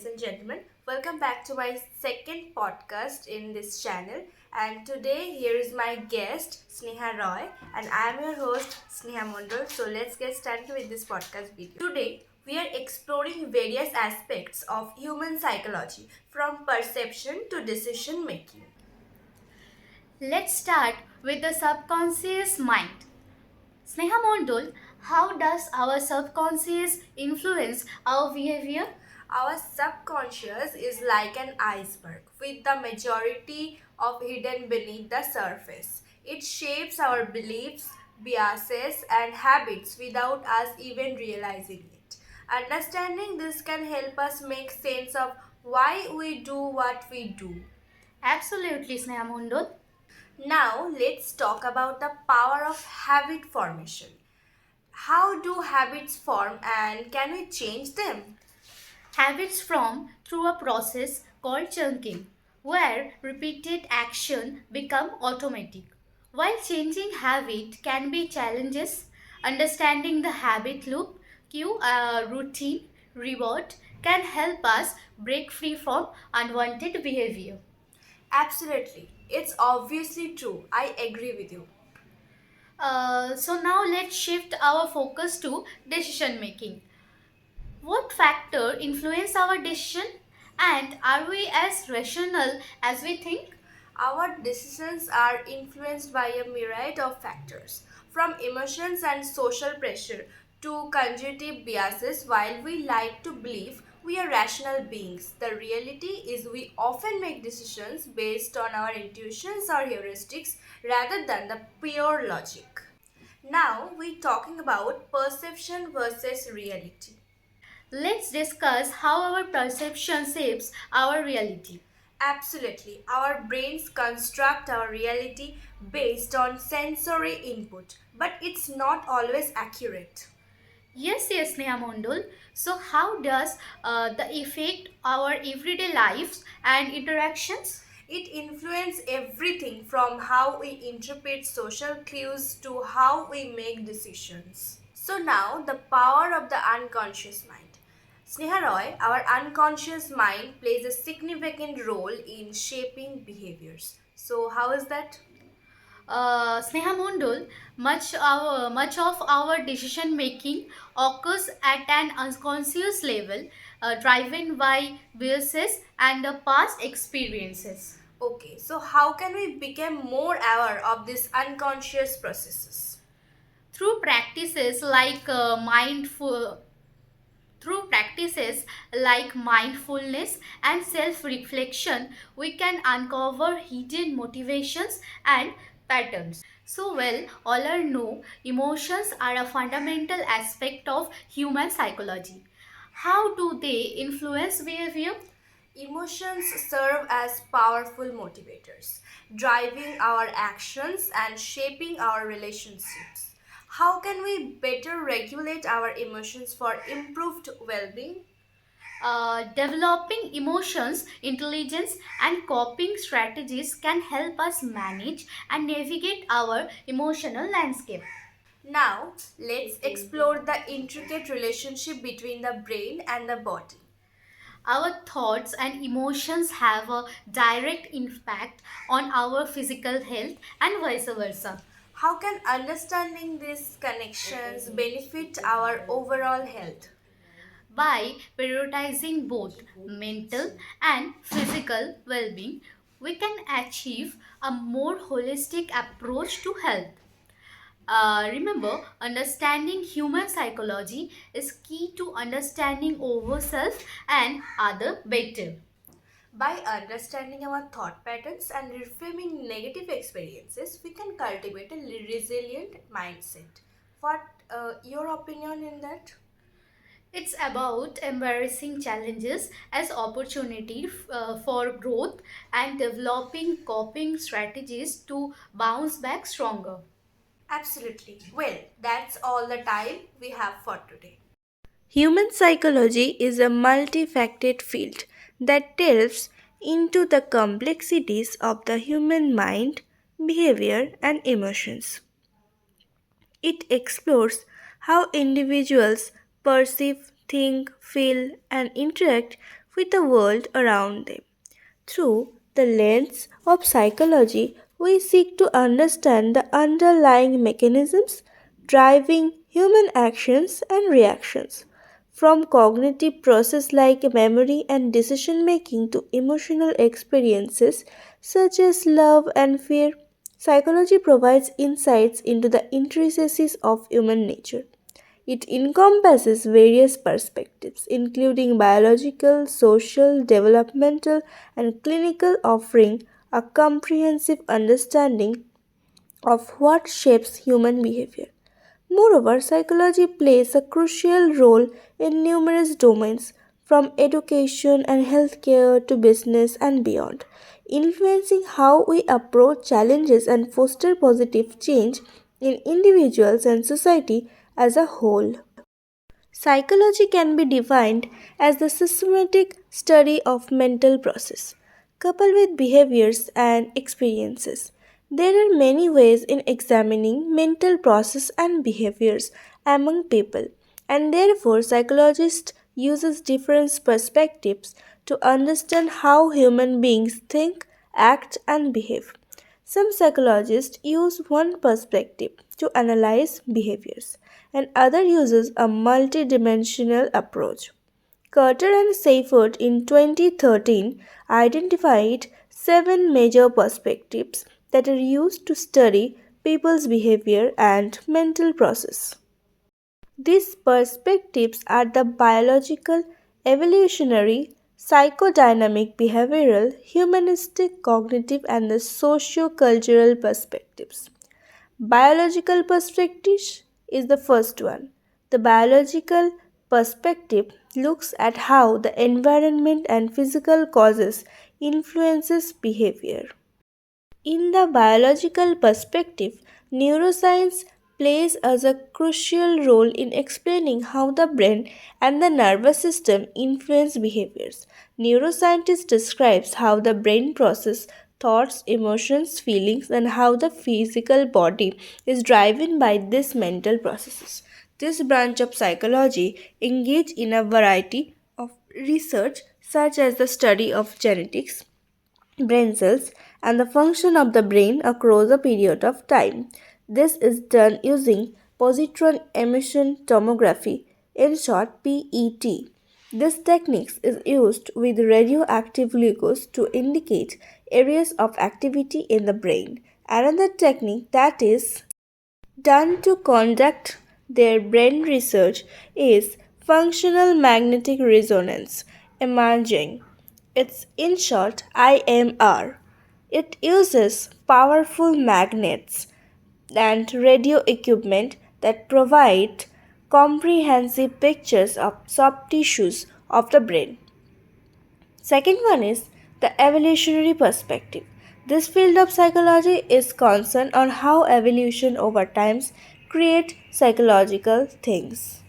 ladies and gentlemen. Welcome back to my second podcast in this channel. And today, here is my guest, Sneha Roy, and I am your host, Sneha Mondal. So, let's get started with this podcast video. Today, we are exploring various aspects of human psychology from perception to decision making. Let's start with the subconscious mind. Sneha Mondol, how does our subconscious influence our behavior? Our subconscious is like an iceberg with the majority of hidden beneath the surface. It shapes our beliefs, biases, and habits without us even realizing it. Understanding this can help us make sense of why we do what we do. Absolutely, Sneha Mondol. Now, let's talk about the power of habit formation. How do habits form and can we change them? Habits form through a process called chunking, where repeated action become automatic. While changing habit can be challenges, understanding the habit loop, cue, routine, reward can help us break free from unwanted behavior. Absolutely. It's obviously true. I agree with you. So now let's shift our focus to decision making. What factor influence our decision, and are we as rational as we think? Our decisions are influenced by a myriad of factors, from emotions and social pressure to cognitive biases. While we like to believe we are rational beings, the reality is we often make decisions based on our intuitions or heuristics rather than the pure logic. Now, we're talking about perception versus reality. Let's discuss how our perception shapes our reality. Absolutely. Our brains construct our reality based on sensory input, but it's not always accurate. Yes, Neha Mondol. So, how does the affect our everyday lives and interactions? It influences everything from how we interpret social cues to how we make decisions. So, now the power of the unconscious mind. Sneha Roy, our unconscious mind plays a significant role in shaping behaviors. So, how is that? Sneha Mondol, much of our decision making occurs at an unconscious level, driven by biases and past experiences. Okay, so how can we become more aware of these unconscious processes? Through practices like mindfulness and self reflection, we can uncover hidden motivations and patterns. So, well, all our know emotions are a fundamental aspect of human psychology. How do they influence behavior? Emotions serve as powerful motivators, driving our actions and shaping our relationships. How can we better regulate our emotions for improved well being? Developing emotions, intelligence, and coping strategies can help us manage and navigate our emotional landscape. Now, let's explore the intricate relationship between the brain and the body. Our thoughts and emotions have a direct impact on our physical health and vice versa. How can understanding these connections benefit our overall health? By prioritizing both mental and physical well being, we can achieve a more holistic approach to health. Remember, understanding human psychology is key to understanding ourselves and other better. By understanding our thought patterns and reframing negative experiences, we can cultivate a resilient mindset. What your opinion in that? It's about embarrassing challenges as opportunity for growth and developing coping strategies to bounce back stronger. Absolutely. Well, that's all the time we have for today. Human psychology is a multifaceted field that delves into the complexities of the human mind, behavior, and emotions. It explores how individuals perceive, think, feel, and interact with the world around them. Through the lens of psychology, we seek to understand the underlying mechanisms driving human actions and reactions. From cognitive processes like memory and decision making to emotional experiences such as love and fear, psychology provides insights into the intricacies of human nature. It encompasses various perspectives, including biological, social, developmental, and clinical, offering a comprehensive understanding of what shapes human behavior. Moreover, psychology plays a crucial role in numerous domains, from education and healthcare to business and beyond, influencing how we approach challenges and foster positive change in individuals and society as a whole. Psychology can be defined as the systematic study of mental process, coupled with behaviors and experiences. There are many ways in examining mental process and behaviors among people, and therefore psychologists uses different perspectives to understand how human beings think, act, and behave. Some psychologists use one perspective to analyze behaviors, and other uses a multidimensional approach. Carter and Seifert in 2013 identified seven major perspectives that are used to study people's behavior and mental process. These perspectives are the biological, evolutionary, psychodynamic, behavioral, humanistic, cognitive, and the socio-cultural perspectives. Biological perspective is the first one. The biological perspective looks at how the environment and physical causes influences behavior. In the biological perspective, neuroscience plays as a crucial role in explaining how the brain and the nervous system influence behaviors. Neuroscientist describes how the brain processes thoughts, emotions, feelings, and how the physical body is driven by these mental processes. This branch of psychology engage in a variety of research such as the study of genetics, brain cells, and the function of the brain across a period of time. This is done using positron emission tomography, in short PET. This technique is used with radioactive glucose to indicate areas of activity in the brain. Another technique that is done to conduct their brain research is functional magnetic resonance imaging. It's in short IMR. It uses powerful magnets and radio equipment that provide comprehensive pictures of soft tissues of the brain. Second one is the evolutionary perspective. This field of psychology is concerned on how evolution over times create psychological things.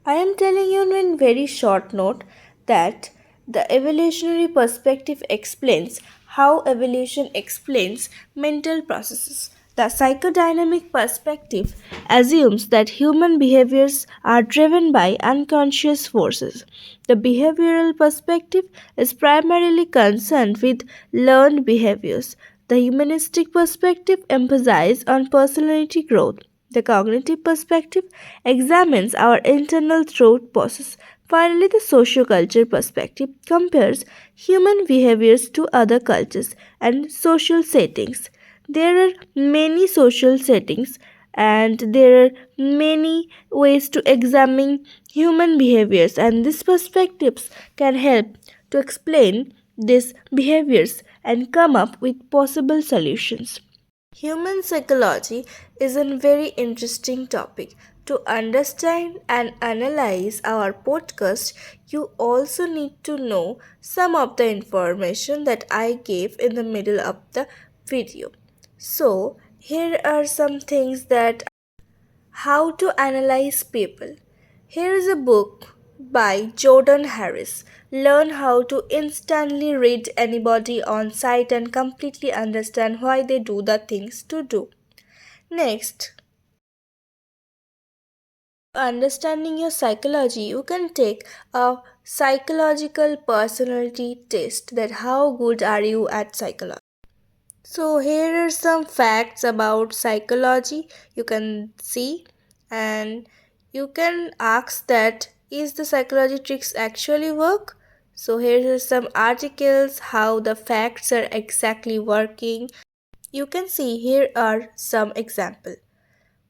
I am telling you in very short note that the evolutionary perspective explains how evolution explains mental processes. The psychodynamic perspective assumes that human behaviors are driven by unconscious forces. The behavioral perspective is primarily concerned with learned behaviors. The humanistic perspective emphasizes on personality growth. The cognitive perspective examines our internal thought process. Finally, the sociocultural perspective compares human behaviors to other cultures and social settings. There are many social settings and there are many ways to examine human behaviors, and these perspectives can help to explain these behaviors and come up with possible solutions. Human psychology is a very interesting topic. To understand and analyze our podcast, you also need to know some of the information that I gave in the middle of the video. So, here are some things that how to analyze people. Here is a book by Jordan Harris. Learn how to instantly read anybody on sight and completely understand why they do the things to do. Next, understanding your psychology, you can take a psychological personality test, that how good are you at psychology. So here are some facts about psychology you can see, and you can ask that is the psychology tricks actually work? So here are some articles how the facts are exactly working. You can see here are some example.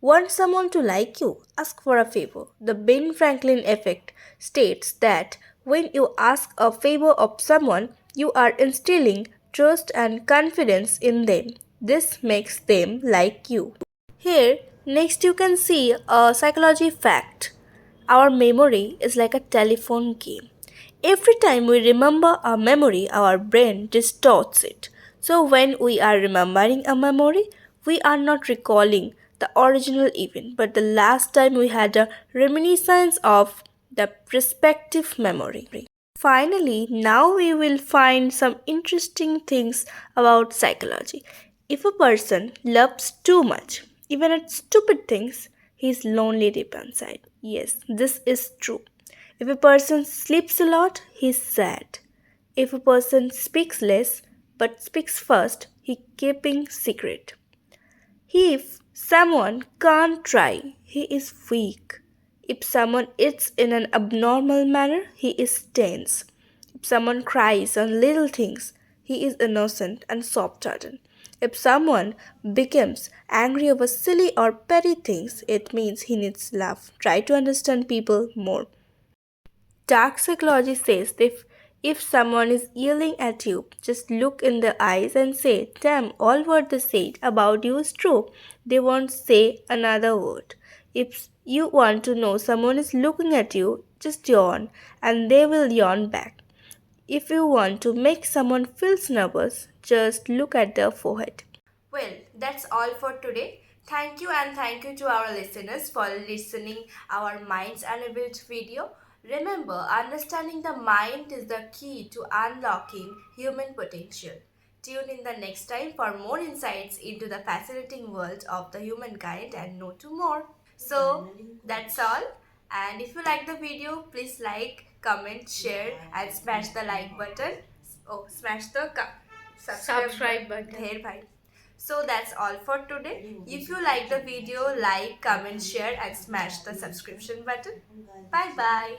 Want someone to like you? Ask for a favor. The Ben Franklin effect states that when you ask a favor of someone, you are instilling trust and confidence in them. This makes them like you. Here, next you can see a psychology fact. Our memory is like a telephone game. Every time we remember a memory, our brain distorts it. So, when we are remembering a memory, we are not recalling the original event, but the last time we had a reminiscence of the prospective memory. Finally, now we will find some interesting things about psychology. If a person loves too much, even at stupid things, he is lonely deep inside. Yes, this is true. If a person sleeps a lot, he is sad. If a person speaks less but speaks first, he keeping secret. If someone can't try, he is weak. If someone eats in an abnormal manner, he is tense. If someone cries on little things, he is innocent and soft hearted. If someone becomes angry over silly or petty things, it means he needs love. Try to understand people more. Dark psychology says if someone is yelling at you, just look in the eyes and say, damn, all what they said about you is true. They won't say another word. If you want to know someone is looking at you, just yawn and they will yawn back. If you want to make someone feel nervous, just look at their forehead. Well, that's all for today. Thank you, and thank you to our listeners for listening our Minds Unbuilt video. Remember, understanding the mind is the key to unlocking human potential. Tune in the next time for more insights into the fascinating world of the humankind and know to more. So that's all. And if you like the video, please like, comment, share, and smash the like button. Oh, smash the Subscribe button. There, bhai. So that's all for today. If you like the video, like, comment, share, and smash the subscription button. Bye bye.